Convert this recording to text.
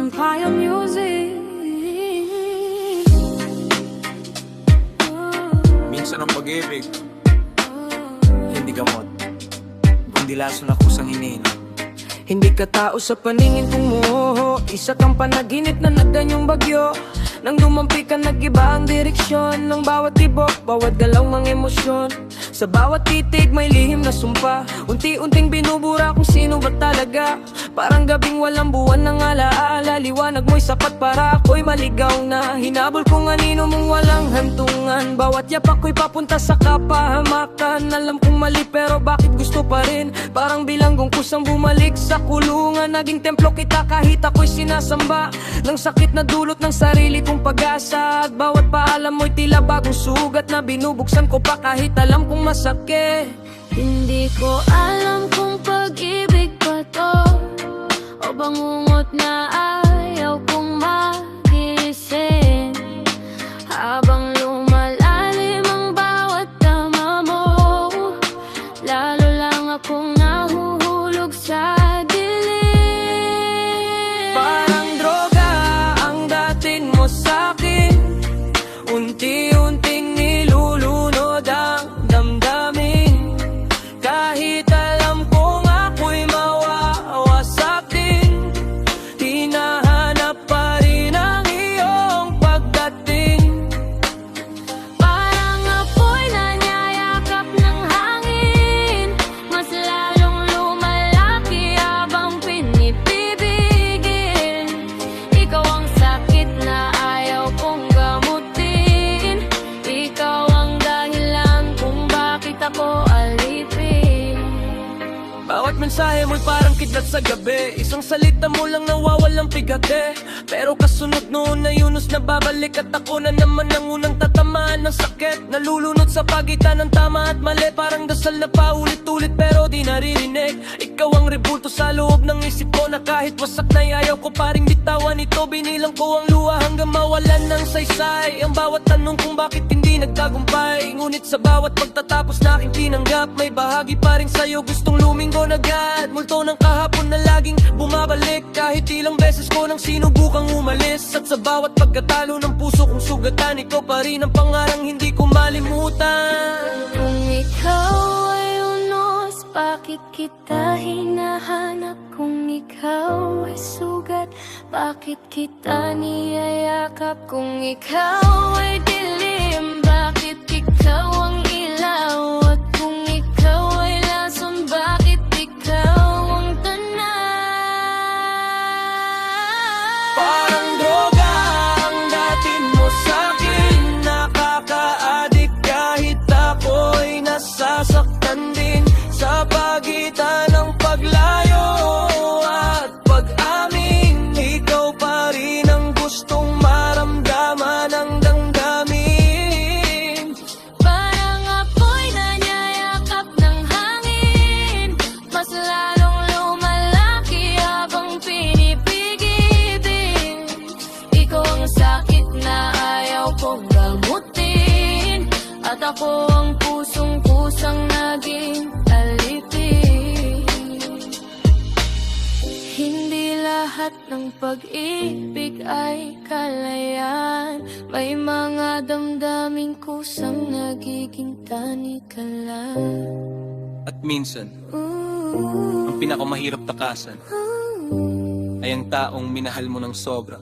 Empire Music. Minsan ang pag-ibig hindi gamot, kundi lason na kusang hinihinom. Hindi ka tao sa paningin kong moho, isa kang panaginip na nagdanyong bagyo. Nang dumampi ka, nag-iba ang direksyon ng bawat tibok, bawat galaw ng emosyon. Sa bawat titig may lihim na sumpa, unti-unting binubura kung sino ba talaga. Parang gabing walang buwan ng alaala, liwanag mo'y sapat para ako'y maligaw na. Hinabol kung anino mong walang hantungan, bawat yapak ko'y papunta sa kapahamakan. Alam kong mali pero bakit gusto pa rin, parang bilanggong kusang bumalik sa kulungan. Naging templo kita kahit ako'y sinasamba, ng sakit na dulot ng sarili kong pag-asa. At bawat paalam mo'y tila bagong sugat na binubuksan ko pa kahit alam kong masakit. Hindi ko alam kung pag-ibig ba to o bangungot na ayaw kong magising. Habang lumalalim ang bawat tama mo, lalo lang akong nahuhulog sa dilim. Parang droga ang dating mo sa'kin, unti-unting nilulunod ang damdamin. Kahit alam kong ako'y mawawasak din, hinahanap pa rin ang iyong pagdating. Parang apoy na niyayakap ng hangin, mas lalong lumalaki habang pinipibigin. Ikaw ang sakit na ayaw kong gamutin, ikaw ang dahilan kung bakit ako alipin. Bawat mensahe mo'y parang kidlat sa gabi, isang salita mo lang nawawalang pigate. Pero kasunod noon na Yunus na babalik, at ako na naman ang unang tatamaan ng sakit. Nalulunod sa pagitan ng tama at mali, parang dasal na paulit-ulit pero di naririnig. Ikaw ang rebulto sa loob ng isip ko, na kahit wasak na yayaw ko pa ring bitawan ito. Binilang ko ang luha hanggang mawalan ng saysay, ang bawat tanong kung bakit hindi nagtagumpay. Ngunit sa bawat pagtatapos na aking tinanggap, may bahagi pa rin sa'yo gustong lumingon agad. Multo ng kahapon na laging bumabalik, kahit ilang beses ko nang sinubukang umalis. At sa bawat pagkatalo ng puso kong sugatan, ikaw pa rin ang pangarang hindi ko malimutan. Kung ikaw ay unos, bakit kita hinahanap? Kung ikaw ay sugat, bakit kita niyayakap? Kung ikaw ay dilim, bakit ikaw ang ilaw? At kung ikaw ay lason, bakit ikaw ang tanan? Parang droga ang dating mo sa'kin, nakaka-addict kahit ako'y nasasaktan din. Sa pagitan ng paglayo at pag-amin, ikaw pa rin ang gustong maramdaman ang damdamin. Parang apoy na niyayakap ng hangin, mas lalong lumalaki habang pinipigibin. Ikaw ang sakit na ayaw kong gamutin, at ako ang pusong kusang naging alipin. Hindi lahat ng pag-ibig ay kalayaan, may mga damdaming kusang nagiging tanikalan. At minsan, ang pinakamahirap takasan ay ang taong minahal mo ng sobra,